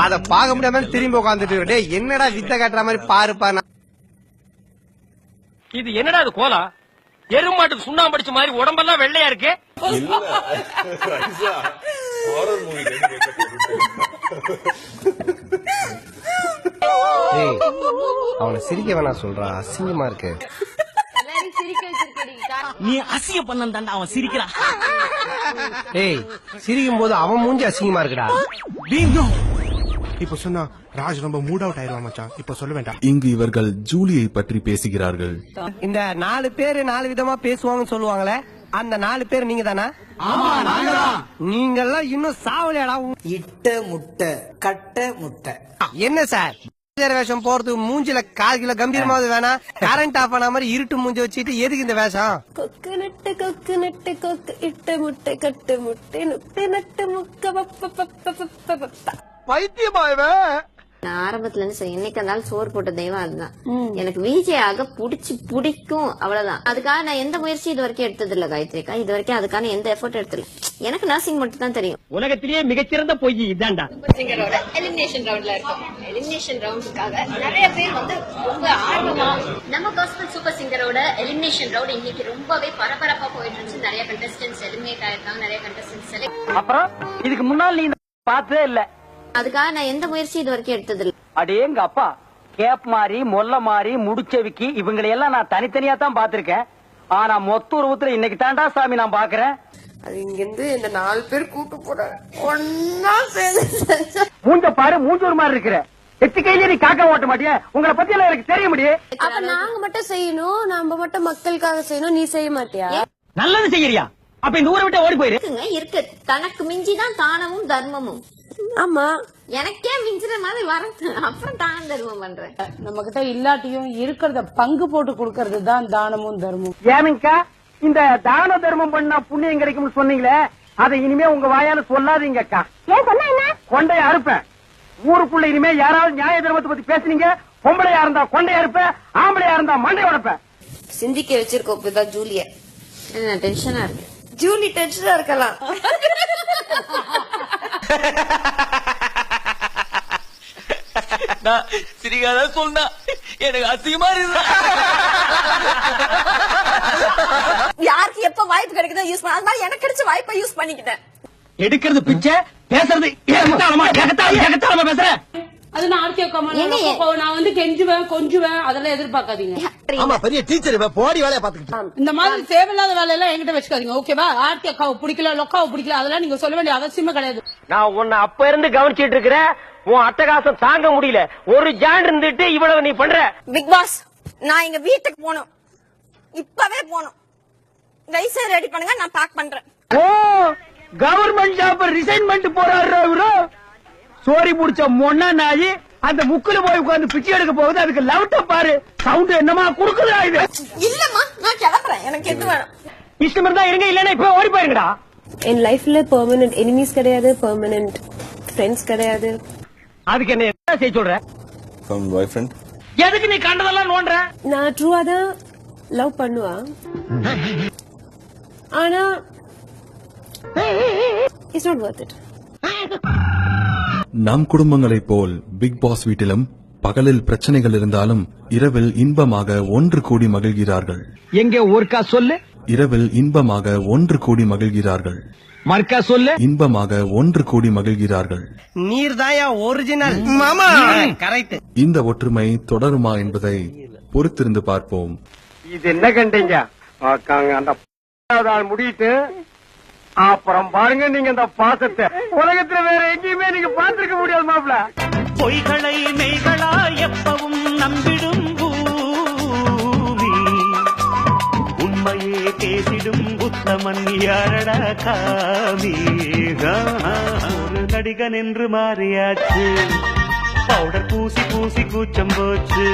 அத பாக்க முடியாம திரும்பி உட்காந்துட்டு என்னடா வித்த காட்டுற மாதிரி பாருப்பா. இது என்னடா அது கோலா? எருமாட்டுக்கு சுண்ணாம்பு அடிச்ச மாதிரி உடம்பெல்லாம் வெள்ளையா இருக்கு. அவனை சிரிக்க வேணா சொல்றா, அசிங்கமா இருக்கு. நீ அசிங்க பண்ண அவன் சிரிக்கிறான். ஏய், சிரிக்கும் போது அவன் மூஞ்சி அசிங்கமா இருக்குடா. இப்ப சொன்னா ராஜ் ரொம்ப மூட் அவுட் ஆயிருவா மச்சான். இப்ப சொல்ல வேண்டாம். இங்கு இவர்கள் ஜூலியை பற்றி பேசுகிறார்கள். இந்த 4 பேரு 4 விதமா பேசுவாங்கன்னு சொல்லுவாங்களே, அந்த 4 பேர் நீங்க தானா? நீங்கெல்லாம் இன்னும் சாவலையாடா. இட்ட முட்டை கட்ட முட்டை. என்ன சார் வேஷம் போறதுக்கு மூஞ்சில 1/4 கிலோ கம்பீரமாவது வேணா? கரண்ட் ஆஃப் ஆன மாதிரி இருட்டு மூஞ்சி வச்சுட்டு எதுக்கு இந்த வேஷம்? கொக்கு நட்டு கொக்கு இட்ட முட்டை கட்டு முட்டை நுட்டு நட்டு முக்க பைத்தியமா இவன். நான் ஆரம்பத்துல இருந்து என்னைக்கு இருந்தாலும் சோறு போட்ட தெய்வம் அதுதான். எனக்கு விஜயாக பிடிக்கும், அவ்வளவுதான். அதுக்காக நான் எந்த முயற்சி இது வரைக்கும் எடுத்தது இல்ல காயத்ரிக்கா. இது வரைக்கும் அதுக்கான எந்த எஃபர்ட் எடுத்துல. எனக்கு நர்சிங் மட்டும் தான் தெரியும். உலகத்திலேயே மிகச்சிறந்த பொய் இதான்டா. சிங்கரோட எலிமினேஷன் ரவுண்ட்ல இருக்கும். எலிமினேஷன் ரவுண்டுக்காக நிறைய பேர் வந்து ரொம்ப ஆர்வமா நம்ம காஸ்பல் சூப்பர் சிங்கரோட எலிமினேஷன் ரவுண்ட் இன்னைக்கு ரொம்பவே பரபரப்பா போயிட்டு இருந்துச்சு. நிறைய கண்டஸ்டன்ஸ் எலிமினேட் ஆயிருக்காங்க, நிறைய கண்டஸ்டன்ஸ் செலக்ட். அப்புறம் இதுக்கு முன்னால் நீ பார்த்ததே இல்ல. அதுக்காக நான் எந்த முயற்சி இது வரைக்கும் எடுத்தது இல்ல. அடேங்க அப்பா, கேப் மாறி மொல்ல மாறி முடிச்சவிக்கி இவங்களையெல்லாம் நான் தனித்தனியா தான் பாத்திருக்கேன். ஆனா மொத்த உருவத்துல இன்னைக்கு தாண்டா சாமி நான் பாக்குறேன். அது இங்க இருந்து இந்த 4 பேர் கூட்டு போற ஒன்னா சேர்ந்து மூஞ்ச பாரு, மூஞ்சூர் மாதிரி இருக்கிற. எச்சு கையில நீ காக்க ஓட்ட மாட்டியா? உங்களை பத்தி எல்லாம் எனக்கு தெரிய முடியும். அப்ப நாங்க மட்டும் செய்யணும், நம்ம மட்டும் மக்களுக்காக செய்யணும், நீ செய்ய மாட்டியா? நல்லது செய்யறியா? அப்ப இந்த ஊரை விட்டு ஓடி போயிரு. இருக்கு, தனக்கு மிஞ்சிதான் தானமும் தர்மமும். ஆமா, எனக்கே மிஞ்சிற மாதிரி வர அப்புறம் தானம் தர்மம் பண்றேன். நம்ம கிட்ட இல்லாட்டியும் இருக்கிறத பங்கு போட்டு கொடுக்கறது தான் தானமும் தர்மம். ஏமிங்கா, இந்த தான தர்மம் பண்ணா புண்ணியம் கிடைக்கும்னு சொன்னீங்களே, அதை இனிமே உங்க வாயால சொல்லாதீங்க அக்கா. ஏன் சொன்னா என்ன? கொண்டைய அறுப்பேன். ஊருக்குள்ள இனிமே யாராவது நியாய தர்மத்தை பத்தி பேசுனீங்க, பொம்பளையா இருந்தா கொண்டைய அறுப்பேன், ஆம்பளையா இருந்தா மண்டை உடைப்பேன். சிந்திக்க வச்சிருக்கோம் இப்பதான் ஜூலிய. டென்ஷனா இருக்கு. ஜூலி டென்ஷனா இருக்கலாம். சிரிக்காத சொன்னா எனக்கு அசிங்கமா இருக்கு. யாருக்கு எப்ப வாய்ப்பு கிடைக்குதோ யூஸ் பண்ண, அது மாதிரி எனக்கு கிடைச்ச வாய்ப்பை யூஸ் பண்ணிக்கிட்டேன். எடுக்கிறது பிச்சை, பேசுறது ஏகத்தாளமா பேசுறேன். அது நான் நான் வந்து கெஞ்சுவேன் கொஞ்சுவேன், அதெல்லாம் எதிர்பார்க்காதீங்க. ஆமா, பெரிய டீச்சர் போடி வேலையை பாத்துக்கிட்டு. இந்த மாதிரி தேவையில்லாத வேலையெல்லாம் என்கிட்ட வச்சுக்காதீங்க, ஓகேவா? ஆர்த்தி அக்காவை பிடிக்கல, லொக்காவை பிடிக்கல, அதெல்லாம் நீங்க சொல்ல வேண்டிய அவசியமே கிடையாது. நான் உன்னை அப்ப இருந்து கவனிச்சிட்டு இருக்கிறேன். உன் அட்டகாசம் தாங்க முடியல. ஒரு ஜான் இருந்துட்டு இவ்வளவு நீ பண்ற. பிக் பாஸ், நான் எங்க வீட்டுக்கு போகணும், இப்பவே போகணும். லைசன்ஸ் ரெடி பண்ணுங்க, நான் பேக் பண்றேன். ஓ, கவர்மெண்ட் ஜாப் ரிசைன் பண்ணிட்டு போறாரு இவரு. சோரி முடிச்ச மொன்னா நாயி அந்த முக்குல போய் உட்கார்ந்து பிச்சை எடுக்க போகுது. அதுக்கு லவுட்ட பாரு, சவுண்ட் என்னமா குடுக்குதா இது? இல்லம்மா, நான் கிளம்புறேன், எனக்கு எது வேணும். இஷ்டம் இருந்தா இருங்க, இல்லன்னா இப்ப ஓடி போயிருங்கடா. என் லைஃப்ல பெர்மனன்ட் எனிமீஸ் கிடையாது, பெர்மனன்ட் ஃப்ரெண்ட்ஸ் கிடையாது. அதுக்கு என்ன செய்ய சொல்ற? பாய் ஃப்ரெண்ட். எதுக்கு நீ கண்டதெல்லாம் நோண்ற? நான் ட்ரூவா தான் லவ் பண்ணுவா, ஆனா இட்ஸ் நாட் வொர்த் இட். நம் குடும்பங்களைப் போல் பிக் பாஸ் வீட்டிலும் பகலில் பிரச்சனைகள் இருந்தாலும் இரவில் இன்பமாக ஒன்று கூடி மகிழ்கிறார்கள். எங்க ஒருக்கா சொல்லு. இரவில் இன்பமாக ஒன்று கூடி மகிழ்கிறார்கள். மர்க்கா சொல்லு. இன்பமாக ஒன்று கூடி மகிழ்கிறார்கள். நீர் தாயா ஒரிஜினல் மாமா. கரெக்ட். இந்த ஒற்றுமை தொடருமா என்பதை பொறுத்திருந்து பார்ப்போம். இது என்ன கண்டீங்க? அந்த முடியிட்டு அப்புறம் பாருங்க நீங்க இந்த பாசத்தை உலகத்துல வேற எங்கேயுமே நீங்க பார்த்திருக்க முடியாது மாப்ள. பொய்களை மெய்களா எப்பவும் நம்பிடும் பூமி, உண்மையே பேசிடும் புத்தமன் யாரடா காமி. ஒரு நடிகன் என்று மாறியாச்சு, பவுடர் பூசி பூசி கூச்சம் போச்சு.